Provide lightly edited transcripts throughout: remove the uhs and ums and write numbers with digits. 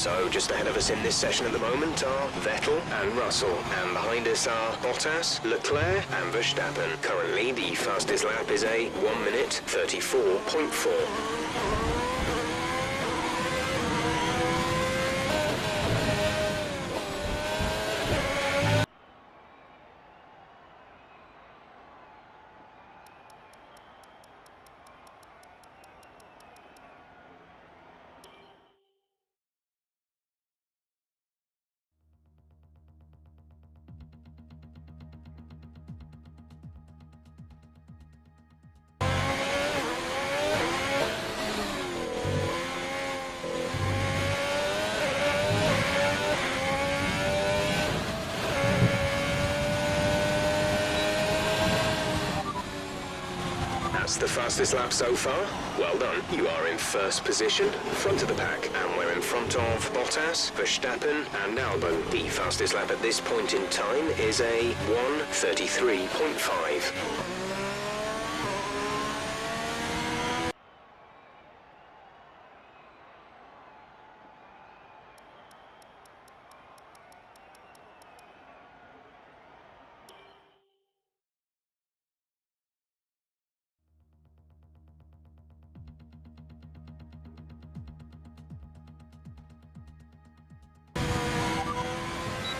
So just ahead of us in this session at the moment are Vettel and Russell, and behind us are Bottas, Leclerc and Verstappen. Currently the fastest lap is a 1 minute 34.4. That's the fastest lap so far. Well done. You are in first position, front of the pack, and we're in front of Bottas, Verstappen and Albon. The fastest lap at this point in time is a 1:33.5.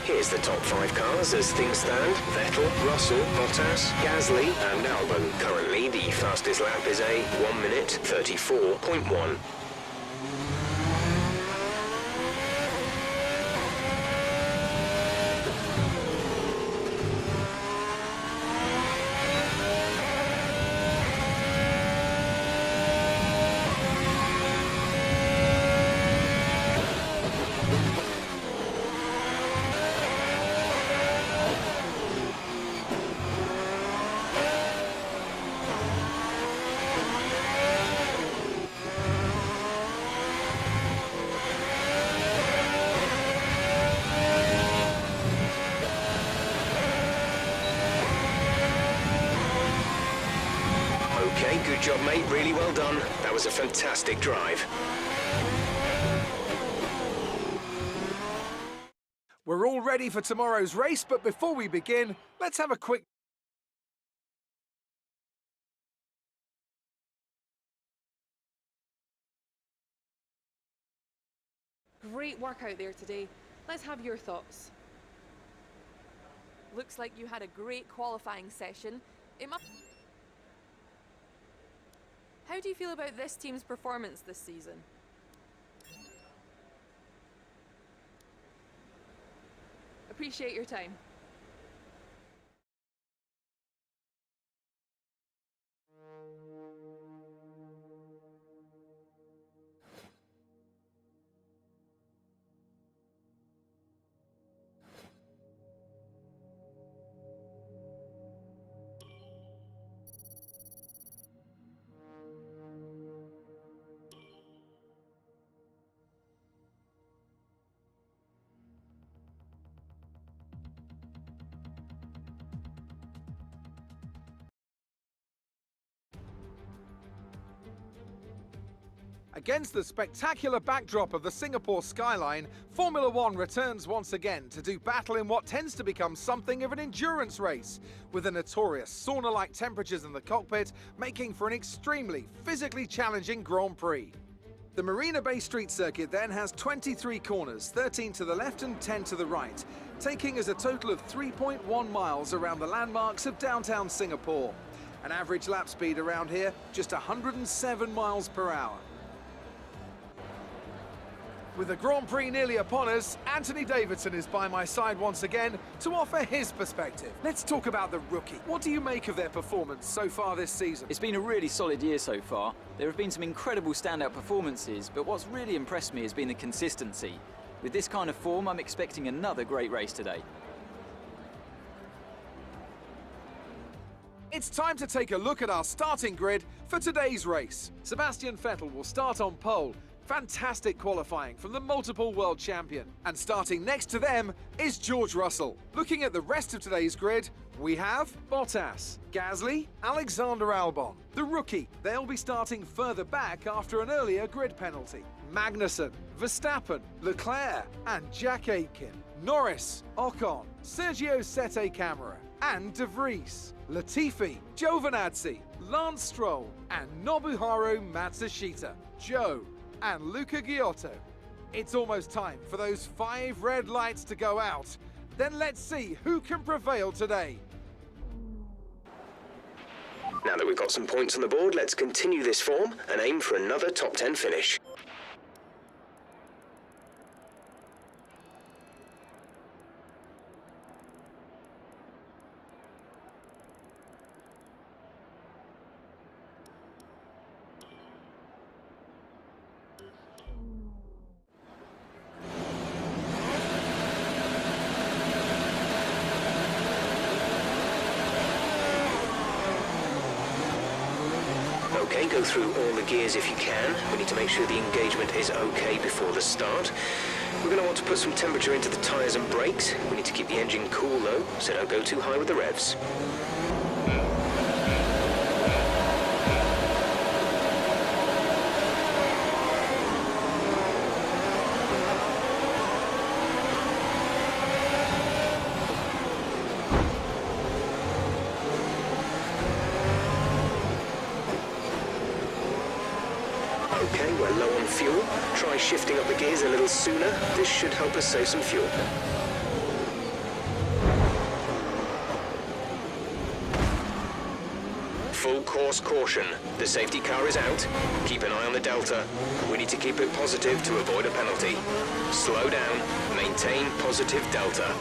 Here's the top 5 cars as things stand. Vettel, Russell, Bottas, Gasly and Albon. Currently the fastest lap is a 1 minute 34.1. Okay, good job, mate. Really well done. That was a fantastic drive. We're all ready for tomorrow's race, but before we begin, let's have a quick... Great work out there today. Let's have your thoughts. Looks like you had a great qualifying session. How do you feel about this team's performance this season? Appreciate your time. Against the spectacular backdrop of the Singapore skyline, Formula One returns once again to do battle in what tends to become something of an endurance race, with the notorious sauna-like temperatures in the cockpit making for an extremely physically challenging Grand Prix. The Marina Bay Street circuit then has 23 corners, 13 to the left and 10 to the right, taking us a total of 3.1 miles around the landmarks of downtown Singapore. An average lap speed around here, just 107 miles per hour. With the Grand Prix nearly upon us, Anthony Davidson is by my side once again to offer his perspective. Let's talk about the rookie. What do you make of their performance so far this season? It's been a really solid year so far. There have been some incredible standout performances, but what's really impressed me has been the consistency. With this kind of form, I'm expecting another great race today. It's time to take a look at our starting grid for today's race. Sebastian Vettel will start on pole. Fantastic qualifying from the multiple world champion. And starting next to them is George Russell. Looking at the rest of today's grid, We have Bottas, Gasly, Alexander Albon. The rookie, they'll be starting further back after an earlier grid penalty. Magnussen, Verstappen, Leclerc and Jack Aitken. Norris, Ocon, Sergio Sette Camara and De Vries. Latifi, Giovinazzi, Lance Stroll and Nobuharu Matsushita. Joe and Luca Giotto. It's almost time for those 5 red lights to go out. Then let's see who can prevail today. Now that we've got some points on the board, let's continue this form and aim for another top 10 finish. Okay, go through all the gears if you can. We need to make sure the engagement is okay before the start. We're going to want to put some temperature into the tyres and brakes. We need to keep the engine cool though, so don't go too high with the revs. Okay, we're low on fuel. Try shifting up the gears a little sooner. This should help us save some fuel. Full course caution. The safety car is out. Keep an eye on the delta. We need to keep it positive to avoid a penalty. Slow down. Maintain positive delta.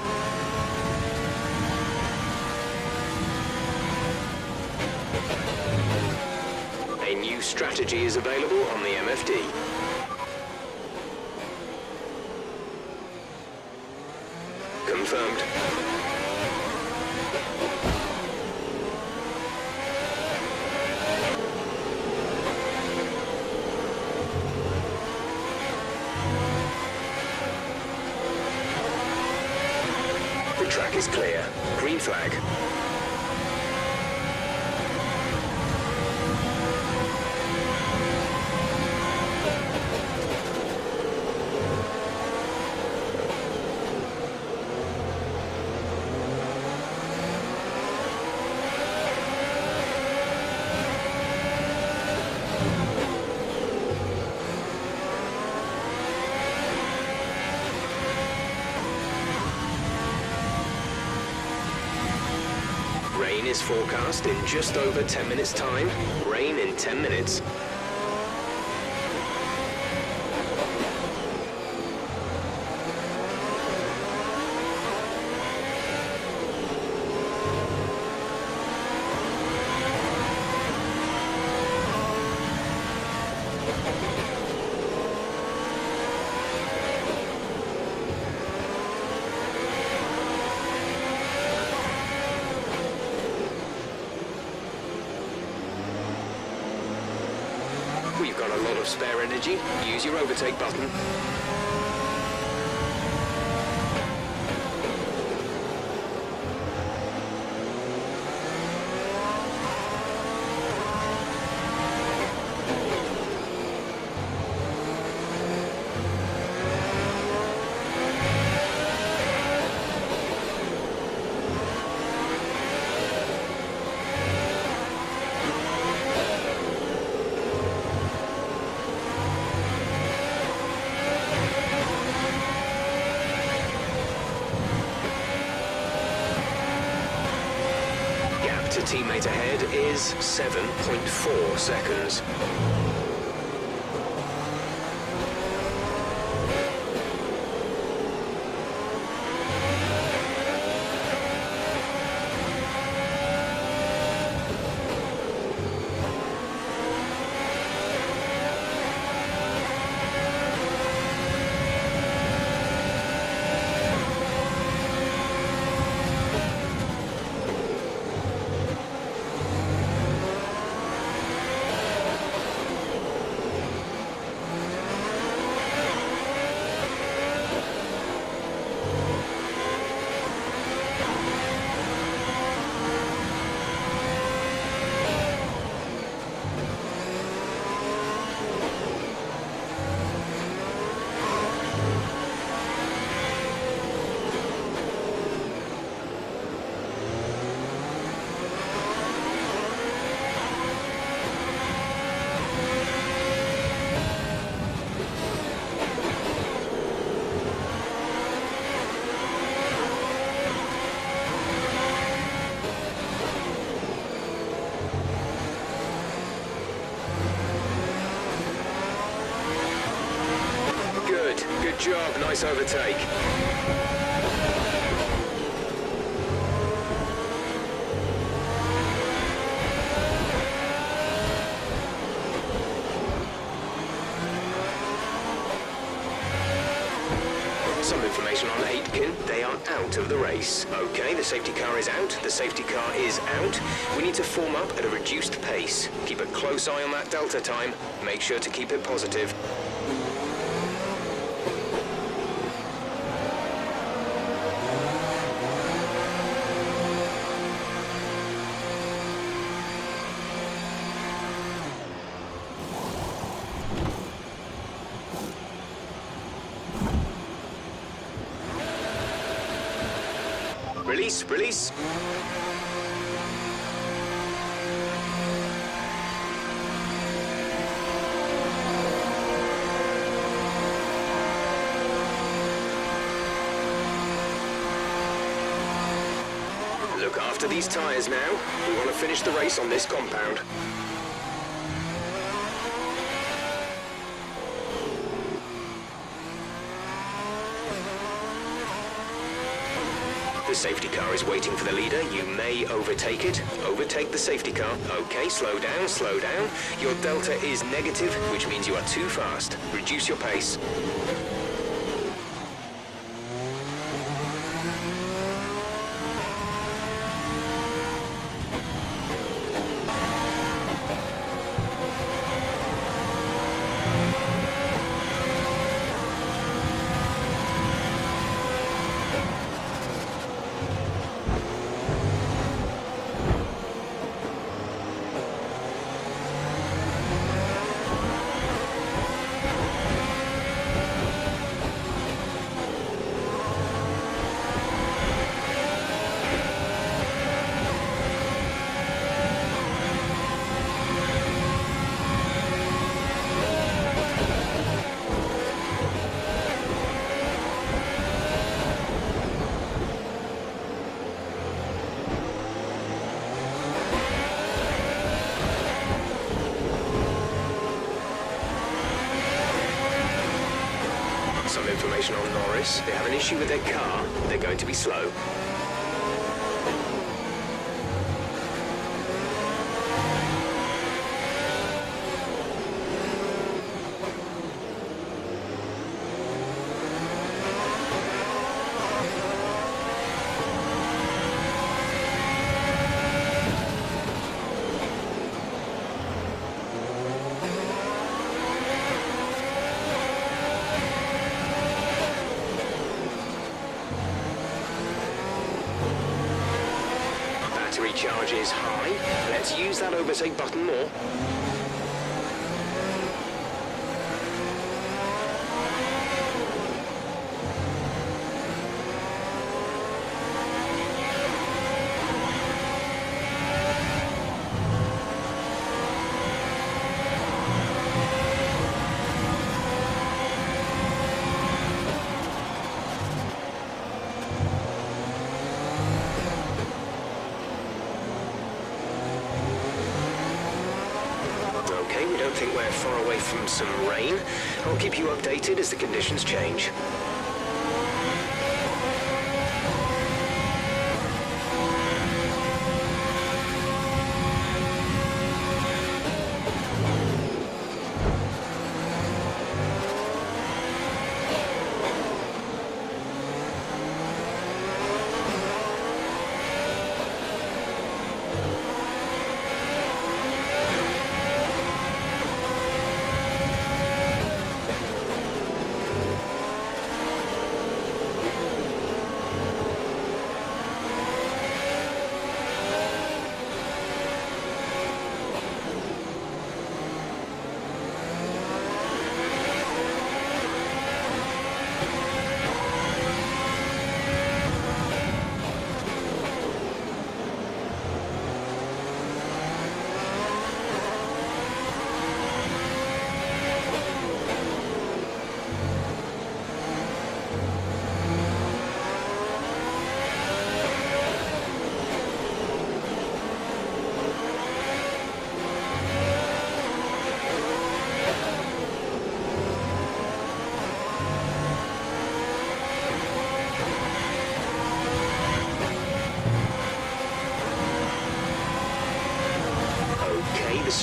A new strategy is available on the MFD. Confirmed. The track is clear. Green flag. Rain is forecast in just over 10 minutes' time. Rain in 10 minutes. We've got a lot of spare energy. Use your overtake button. To teammate ahead is 7.4 seconds. job, nice overtake. Some information on Aitken. They are out of the race. Okay, the safety car is out. The safety car is out. We need to form up at a reduced pace. Keep a close eye on that delta time. Make sure to keep it positive. Release, release. Look after these tyres now. We want to finish the race on this compound. The safety car is waiting for the leader. You may overtake it. Overtake the safety car. Okay, slow down, slow down. Your delta is negative, which means you are too fast. Reduce your pace. Some information on Norris. They have an issue with their car. They're going to be slow. Battery charge is high. Let's use that overtake button more. Okay, we don't think we're far away from some rain. I'll keep you updated as the conditions change.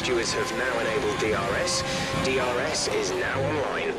stewards have now enabled DRS. DRS is now online.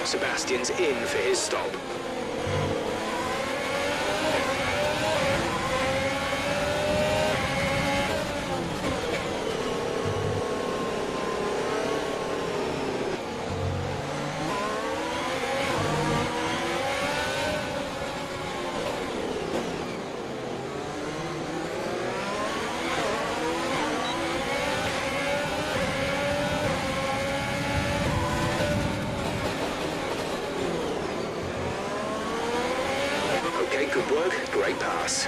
Sebastian's in for his stop. Okay, good work, great pass.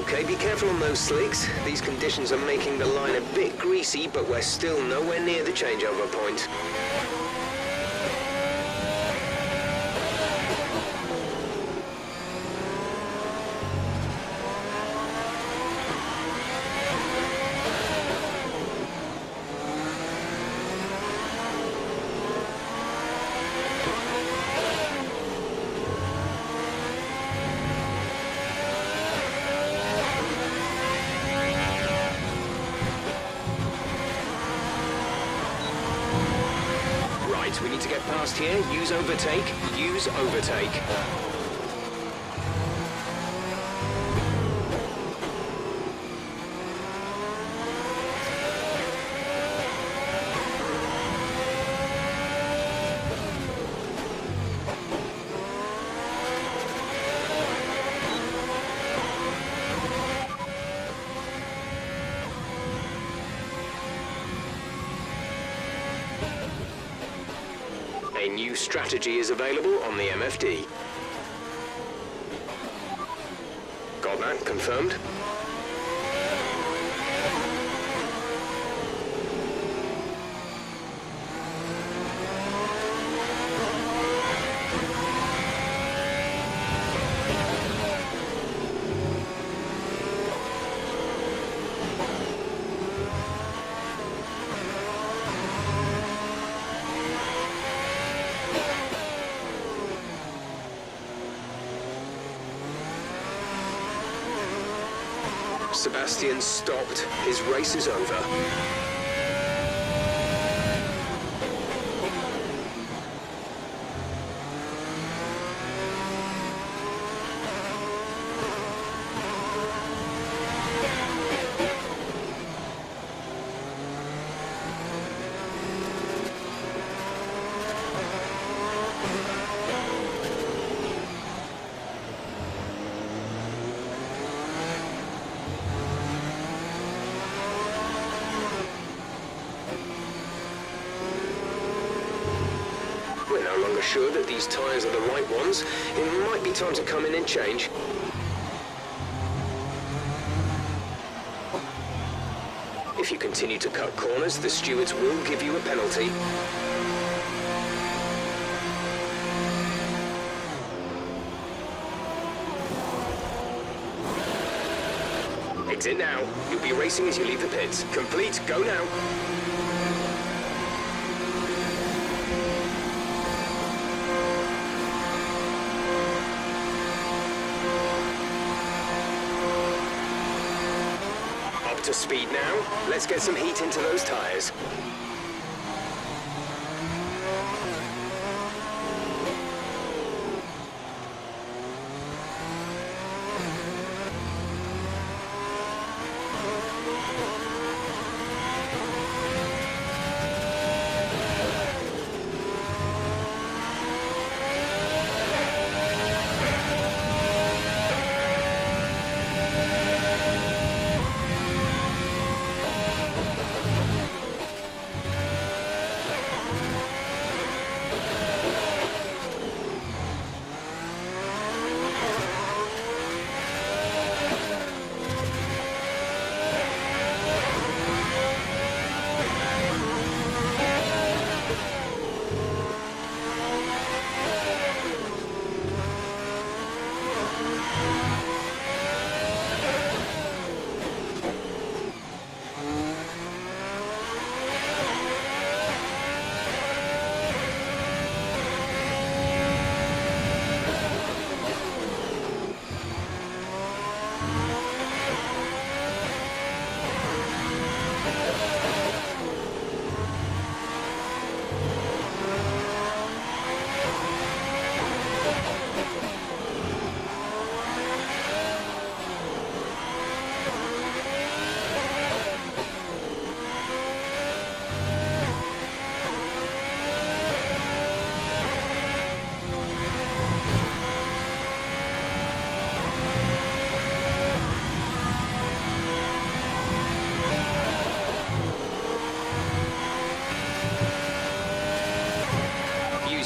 Okay, be careful on those slicks. These conditions are making the line a bit greasy, but we're still nowhere near the changeover point. Right, we need to get past here. Use overtake. Use overtake. A new strategy is available on the MFD. Got that confirmed? Sebastian stopped. His race is over. We're no longer sure that these tyres are the right ones. It might be time to come in and change. If you continue to cut corners, the stewards will give you a penalty. Exit now. You'll be racing as you leave the pits. Complete. Go now. To speed now. Let's get some heat into those tyres.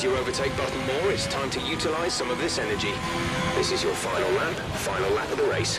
Your overtake button more, it's time to utilize some of this energy. This is your final lap of the race.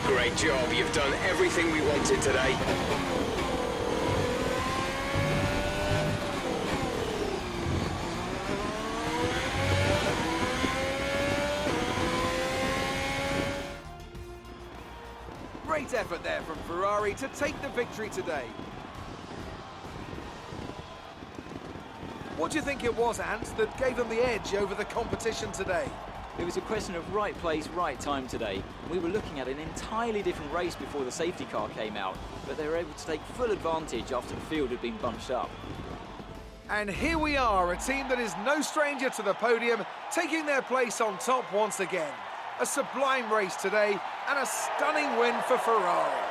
Great job, you've done everything we wanted today. Great effort there from Ferrari to take the victory today. What do you think it was, Ant, that gave them the edge over the competition today? It was a question of right place, right time today. We were looking at an entirely different race before the safety car came out, but they were able to take full advantage after the field had been bunched up. And here we are, a team that is no stranger to the podium, taking their place on top once again. A sublime race today, and a stunning win for Ferrari.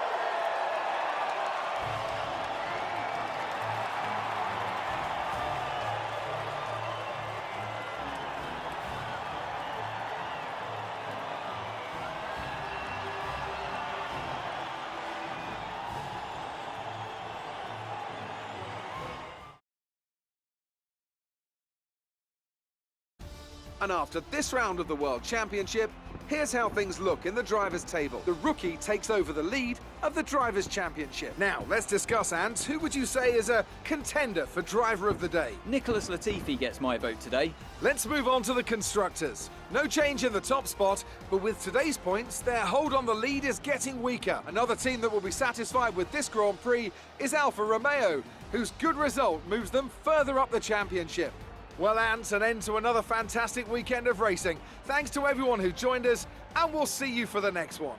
And after this round of the World Championship, here's how things look in the Drivers' Table. The rookie takes over the lead of the Drivers' Championship. Now, let's discuss, Ant. Who would you say is a contender for Driver of the Day? Nicholas Latifi gets my vote today. Let's move on to the Constructors. No change in the top spot, but with today's points, their hold on the lead is getting weaker. Another team that will be satisfied with this Grand Prix is Alfa Romeo, whose good result moves them further up the championship. Well, Ant, an end to another fantastic weekend of racing. Thanks to everyone who joined us, and we'll see you for the next one.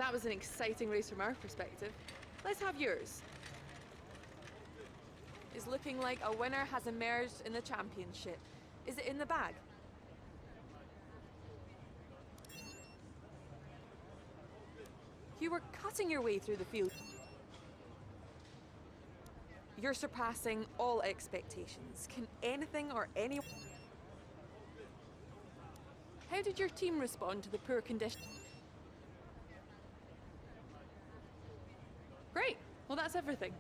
That was an exciting race from our perspective. Let's have yours. It's looking like a winner has emerged in the championship. Is it in the bag? You were cutting your way through the field. You're surpassing all expectations. Can anything or anyone... How did your team respond to the poor conditions? Great. Well, that's everything.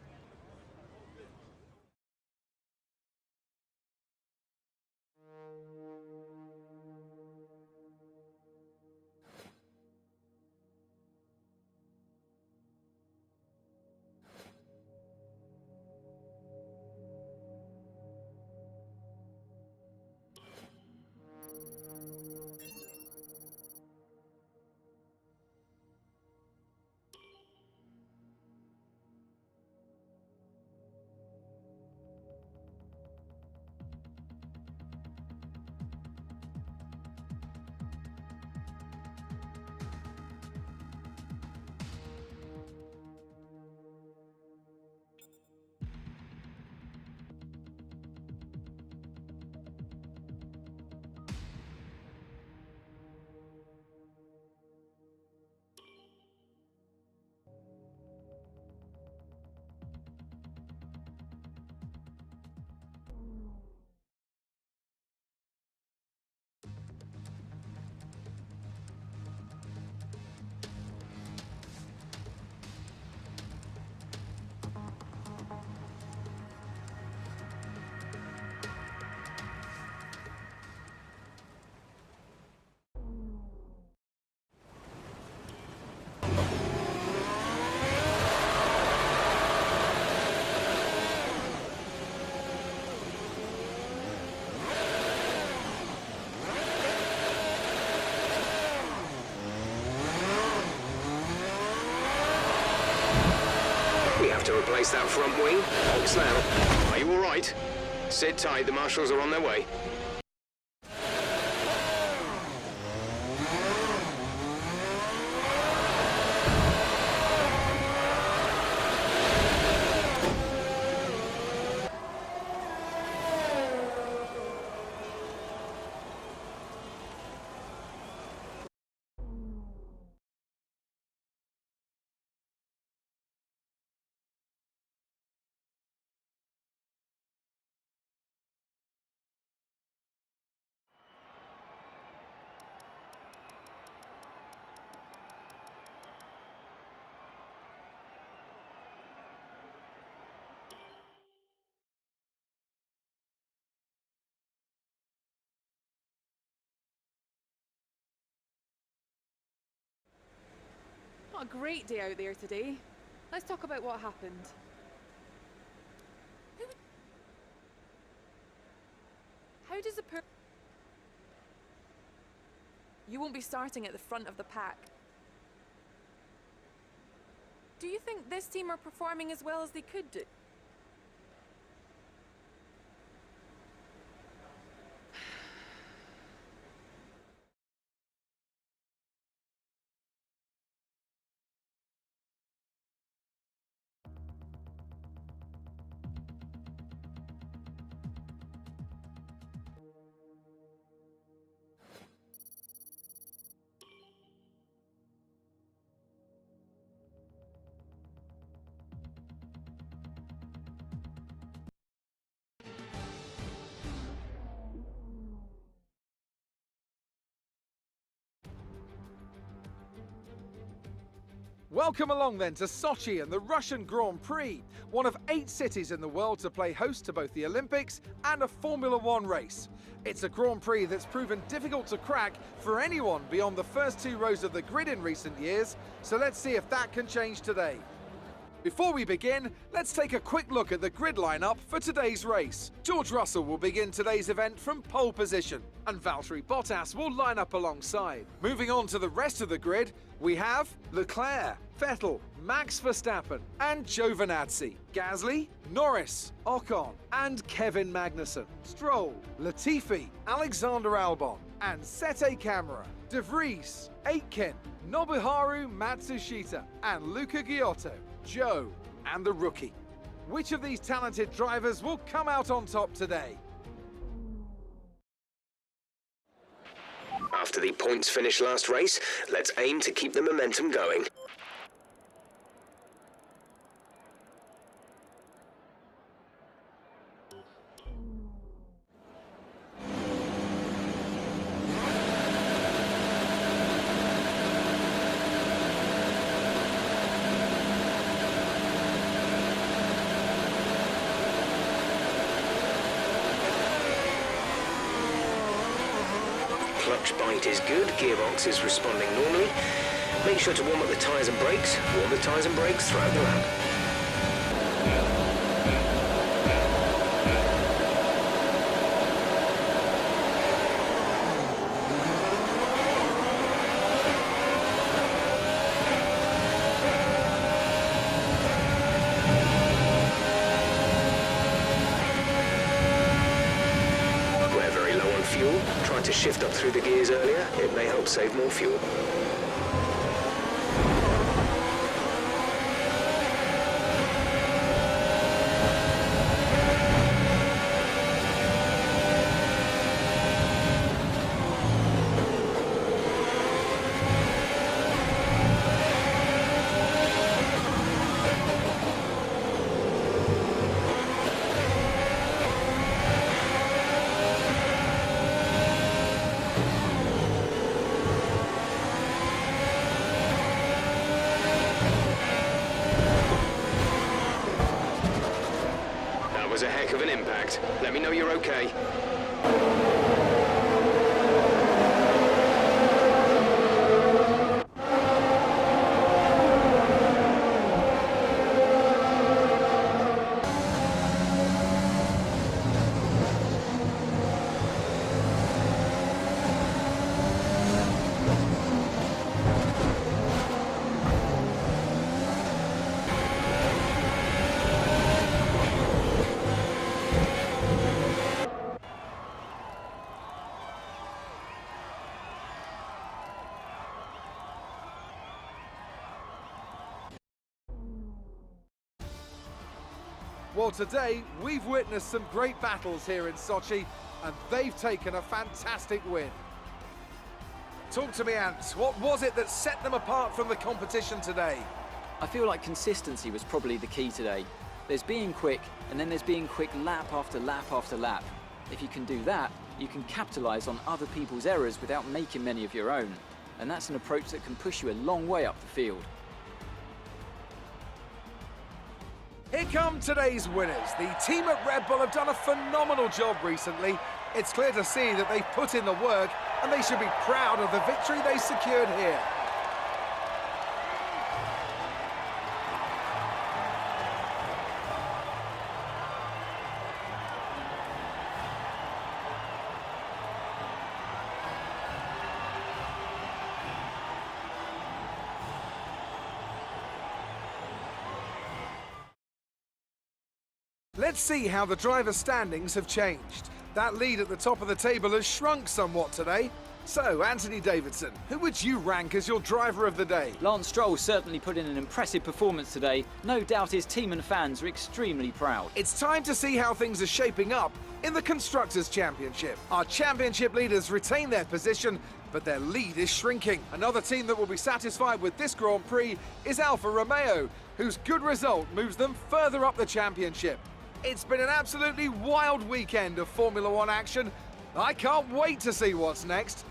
To replace that front wing. Box now. Are you all right? Sit tight, the marshals are on their way. What a great day out there today. Let's talk about what happened. How does a You won't be starting at the front of the pack. Do you think this team are performing as well as they could do? Welcome along then to Sochi and the Russian Grand Prix, one of 8 cities in the world to play host to both the Olympics and a Formula One race. It's a Grand Prix that's proven difficult to crack for anyone beyond the first 2 rows of the grid in recent years, so let's see if that can change today. Before we begin, let's take a quick look at the grid lineup for today's race. George Russell will begin today's event from pole position, and Valtteri Bottas will line up alongside. Moving on to the rest of the grid, we have Leclerc, Vettel, Max Verstappen, and Giovinazzi, Gasly, Norris, Ocon, and Kevin Magnussen, Stroll, Latifi, Alexander Albon, and Sete Camara. De Vries, Aitken, Nobuharu Matsushita and Luca Giotto, Joe and the rookie. Which of these talented drivers will come out on top today? After the points finish last race, let's aim to keep the momentum going. Clutch bite is good, gearbox is responding normally. Make sure to warm up the tyres and brakes. Warm the tyres and brakes throughout the lap. We're very low on fuel. Try to shift up through the gears earlier. It may help save more fuel. That was a heck of an impact. Let me know you're okay. Well, today we've witnessed some great battles here in Sochi, and they've taken a fantastic win. Talk to me, Ant. What was it that set them apart from the competition today? I feel like consistency was probably the key today. There's being quick, and then there's being quick lap after lap after lap. If you can do that, you can capitalise on other people's errors without making many of your own. And that's an approach that can push you a long way up the field. Here come today's winners. The team at Red Bull have done a phenomenal job recently. It's clear to see that they've put in the work, and they should be proud of the victory they secured here. Let's see how the driver standings have changed. That lead at the top of the table has shrunk somewhat today. So, Anthony Davidson, who would you rank as your driver of the day? Lance Stroll certainly put in an impressive performance today. No doubt his team and fans are extremely proud. It's time to see how things are shaping up in the Constructors' Championship. Our championship leaders retain their position, but their lead is shrinking. Another team that will be satisfied with this Grand Prix is Alfa Romeo, whose good result moves them further up the championship. It's been an absolutely wild weekend of Formula One action. I can't wait to see what's next.